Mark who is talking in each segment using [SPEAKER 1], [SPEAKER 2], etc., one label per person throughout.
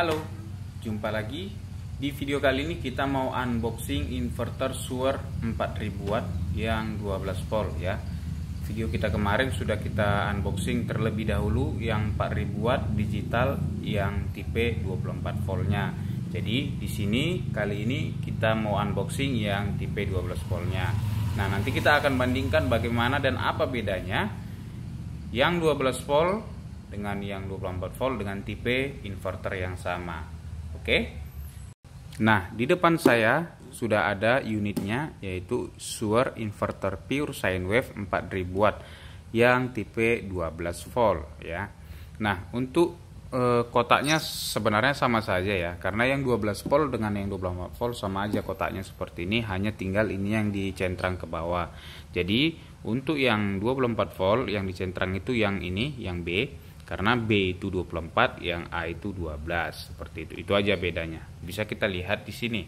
[SPEAKER 1] Halo, jumpa lagi. Di video kali ini kita mau unboxing inverter Shure 4000 watt yang 12 volt ya. Video kita kemarin sudah kita unboxing terlebih dahulu yang 4000 watt digital yang tipe 24 voltnya. Jadi di sini kali ini kita mau unboxing yang tipe 12 voltnya. Nah, nanti kita akan bandingkan bagaimana dan apa bedanya yang 12 volt dengan yang 24 volt dengan tipe inverter yang sama. Oke. Nah, di depan saya sudah ada unitnya, yaitu Shure Inverter Pure Sine Wave 4000 watt yang tipe 12 volt ya. Nah, untuk kotaknya sebenarnya sama saja ya, karena yang 12 volt dengan yang 24 volt sama aja kotaknya seperti ini, hanya tinggal ini yang dicentrang ke bawah. Jadi untuk yang 24 volt yang dicentrang itu yang ini, yang B, karena B itu 24, yang A itu 12, seperti itu. Itu aja bedanya. Bisa kita lihat di sini.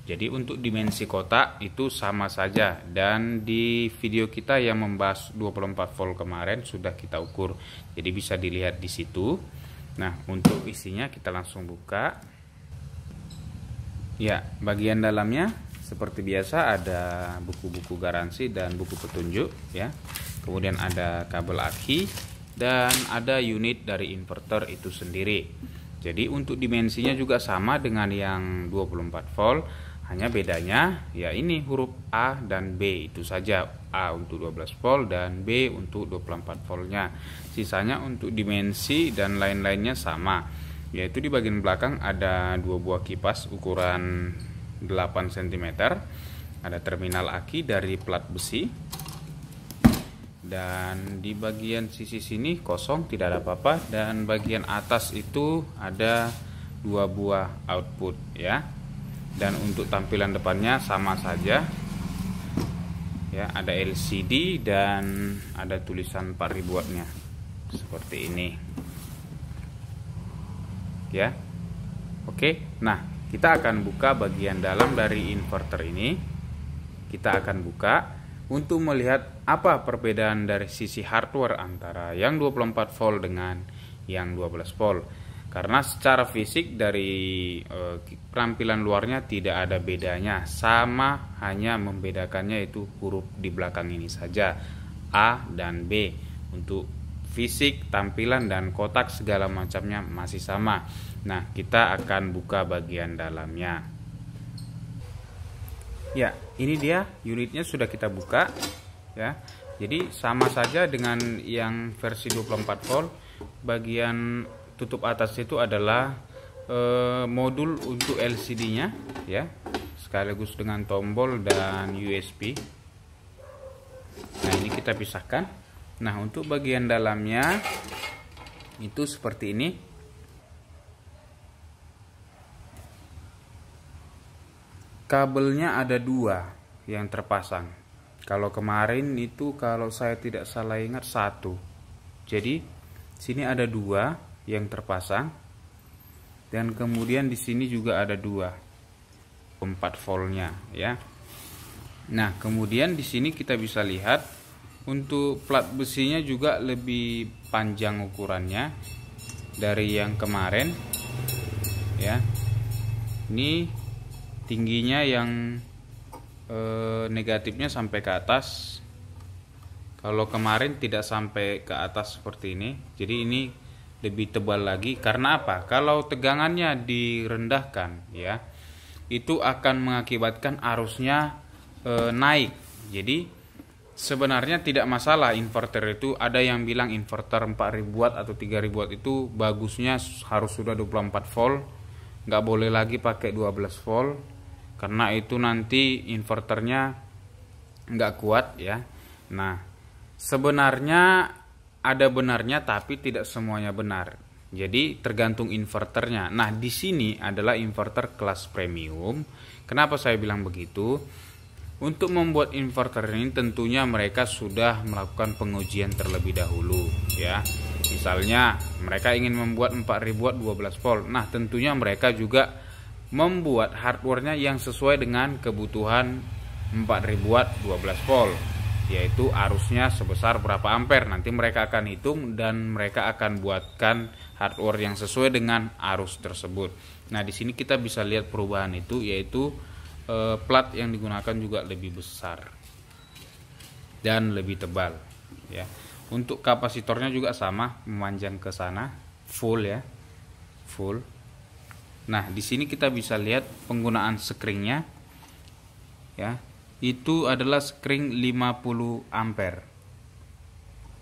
[SPEAKER 1] Jadi untuk dimensi kotak itu sama saja, dan di video kita yang membahas 24 volt kemarin sudah kita ukur. Jadi bisa dilihat di situ. Nah, untuk isinya kita langsung buka. Ya, bagian dalamnya seperti biasa ada buku-buku garansi dan buku petunjuk ya. Kemudian ada kabel aki dan ada unit dari inverter itu sendiri. Jadi untuk dimensinya juga sama dengan yang 24 volt, hanya bedanya ya ini huruf A dan B itu saja. A untuk 12 volt dan B untuk 24 voltnya. Sisanya untuk dimensi dan lain-lainnya sama. Yaitu di bagian belakang ada dua buah kipas ukuran 8 cm. Ada terminal aki dari plat besi. Dan di bagian sisi sini kosong, tidak ada apa-apa. Dan bagian atas itu ada dua buah output ya. Dan untuk tampilan depannya sama saja ya, ada LCD dan ada tulisan 4000 wattnya seperti ini ya. Oke, nah kita akan buka bagian dalam dari inverter ini. Kita akan buka untuk melihat apa perbedaan dari sisi hardware antara yang 24 volt dengan yang 12 volt. Karena secara fisik dari penampilan luarnya tidak ada bedanya, sama, hanya membedakannya itu huruf di belakang ini saja, A dan B. Untuk fisik, tampilan dan kotak segala macamnya masih sama. Nah, kita akan buka bagian dalamnya. Ya, ini dia unitnya sudah kita buka ya. Jadi sama saja dengan yang versi 24 volt. Bagian tutup atas itu adalah modul untuk LCD-nya ya, sekaligus dengan tombol dan USB. Nah, ini kita pisahkan. Nah, untuk bagian dalamnya itu seperti ini. Kabelnya ada dua yang terpasang. Kalau kemarin itu kalau saya tidak salah ingat satu. Jadi sini ada dua yang terpasang. Dan kemudian di sini juga ada dua 4 voltnya ya. Nah, kemudian di sini kita bisa lihat untuk plat besinya juga lebih panjang ukurannya dari yang kemarin ya. Ini tingginya yang negatifnya sampai ke atas. Kalau kemarin tidak sampai ke atas seperti ini. Jadi ini lebih tebal lagi. Karena apa? Kalau tegangannya direndahkan ya, itu akan mengakibatkan arusnya naik. Jadi sebenarnya tidak masalah inverter itu. Ada yang bilang inverter 4000 watt atau 3000 watt itu bagusnya harus sudah 24 volt, nggak boleh lagi pakai 12 volt, karena itu nanti inverternya nggak kuat ya. Nah, sebenarnya ada benarnya tapi tidak semuanya benar. Jadi tergantung inverternya. Nah, di sini adalah inverter kelas premium. Kenapa saya bilang begitu? Untuk membuat inverter ini tentunya mereka sudah melakukan pengujian terlebih dahulu ya. Misalnya mereka ingin membuat 4000 watt 12 volt. Nah, tentunya mereka juga membuat hardwarenya yang sesuai dengan kebutuhan 4000 watt 12 volt, yaitu arusnya sebesar berapa ampere. Nanti mereka akan hitung dan mereka akan buatkan hardware yang sesuai dengan arus tersebut. Nah, di sini kita bisa lihat perubahan itu, yaitu plat yang digunakan juga lebih besar dan lebih tebal ya. Untuk kapasitornya juga sama, memanjang ke sana, full ya, full. Nah, di sini kita bisa lihat penggunaan skringnya ya. Itu adalah skring 50 ampere.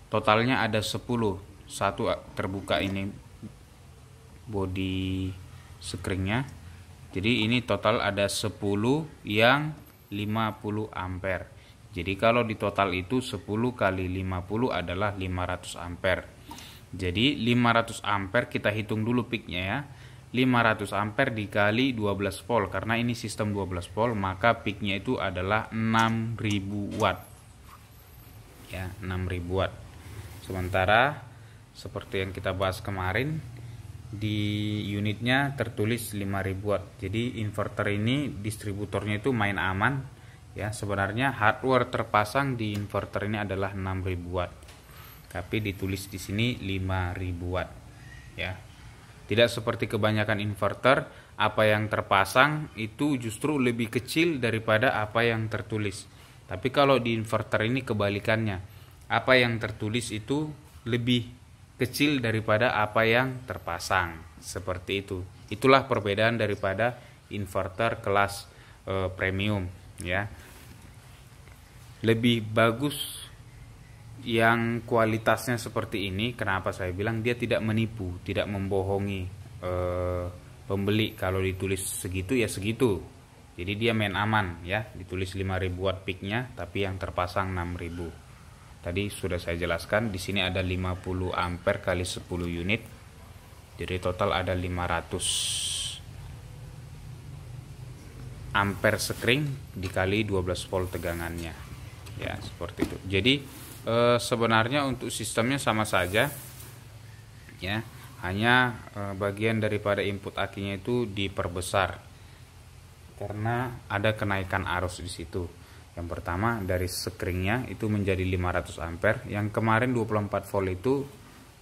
[SPEAKER 1] Totalnya ada 10. Satu terbuka ini body skringnya. Jadi ini total ada 10 yang 50 ampere. Jadi kalau di total itu 10 kali 50 adalah 500 ampere. Jadi 500 ampere kita hitung dulu peaknya ya. 500 ampere dikali 12 volt, karena ini sistem 12 volt, maka peaknya itu adalah 6000 watt ya, 6000 watt. Sementara seperti yang kita bahas kemarin, di unitnya tertulis 5000 watt. Jadi inverter ini distributornya itu main aman ya. Sebenarnya hardware terpasang di inverter ini adalah 6000 watt, tapi ditulis di sini 5000 watt ya. Tidak seperti kebanyakan inverter, apa yang terpasang itu justru lebih kecil daripada apa yang tertulis. Tapi kalau di inverter ini kebalikannya, apa yang tertulis itu lebih kecil daripada apa yang terpasang, seperti itu. Itulah perbedaan daripada inverter kelas premium ya. Lebih bagus yang kualitasnya seperti ini. Kenapa saya bilang dia tidak menipu, tidak membohongi pembeli. Kalau ditulis segitu ya segitu, jadi dia main aman ya. Ditulis 5000 watt peaknya, tapi yang terpasang 6000. Tadi sudah saya jelaskan, di sini ada 50 ampere kali 10 unit. Jadi total ada 500 ampere skring dikali 12 volt tegangannya. Ya, seperti itu. Jadi sebenarnya untuk sistemnya sama saja. Ya, hanya bagian daripada input akinya itu diperbesar. Karena ada kenaikan arus di situ. Yang pertama dari skringnya itu menjadi 500 ampere. Yang kemarin 24 volt itu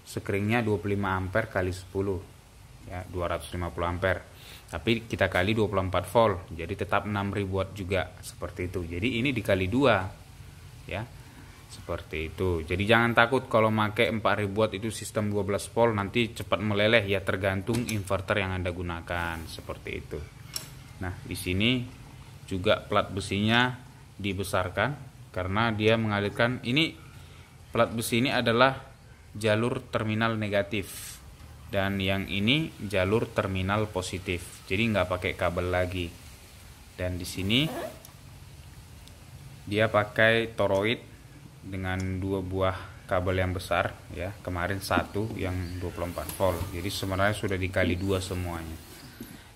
[SPEAKER 1] skringnya 25 ampere kali 10 ya, 250 ampere. Tapi kita kali 24 volt, jadi tetap 6000 watt juga, seperti itu. Jadi ini dikali 2 ya, seperti itu. Jadi jangan takut kalau pakai 4000 watt itu sistem 12 volt nanti cepat meleleh ya, tergantung inverter yang Anda gunakan, seperti itu. Nah, di sini juga plat besinya dibesarkan karena dia mengalirkan. Ini plat besi ini adalah jalur terminal negatif dan yang ini jalur terminal positif, jadi nggak pakai kabel lagi. Dan di sini dia pakai toroid dengan 2 buah kabel yang besar ya, kemarin satu yang 24 volt, jadi sebenarnya sudah dikali 2 semuanya.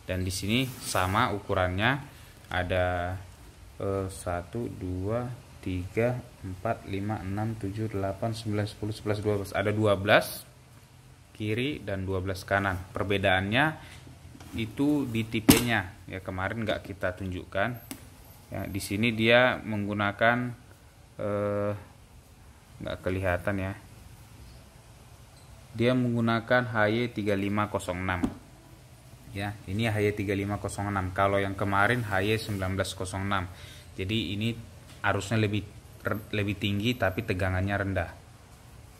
[SPEAKER 1] Dan di sini sama ukurannya, ada 1, 2, 3, 4, 5, 6, 7, 8, 9, 10, 11, 12. Ada 12 kiri dan 12 kanan. Perbedaannya itu di tipenya ya, kemarin nggak kita tunjukkan ya. Di sini dia menggunakan nggak kelihatan ya, dia menggunakan HY3506 ya. Ini HY3506, kalau yang kemarin HY1906. Jadi ini arusnya lebih tinggi tapi tegangannya rendah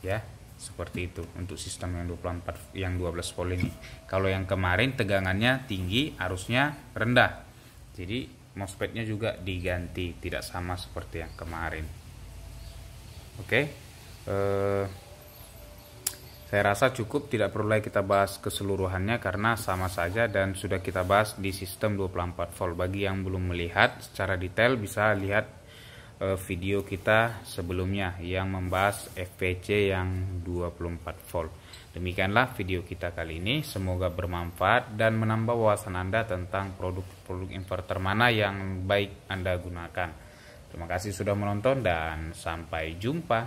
[SPEAKER 1] ya, seperti itu untuk sistem yang 24 yang 12 volt ini. Kalau yang kemarin tegangannya tinggi, arusnya rendah, jadi MOSFET-nya juga diganti, tidak sama seperti yang kemarin. Oke, saya rasa cukup, tidak perlu lagi kita bahas keseluruhannya karena sama saja dan sudah kita bahas di sistem 24 volt. Bagi yang belum melihat secara detail bisa lihat video kita sebelumnya yang membahas FPC yang 24 volt. Demikianlah video kita kali ini, semoga bermanfaat dan menambah wawasan Anda tentang produk-produk inverter mana yang baik Anda gunakan. Terima kasih sudah menonton dan sampai jumpa.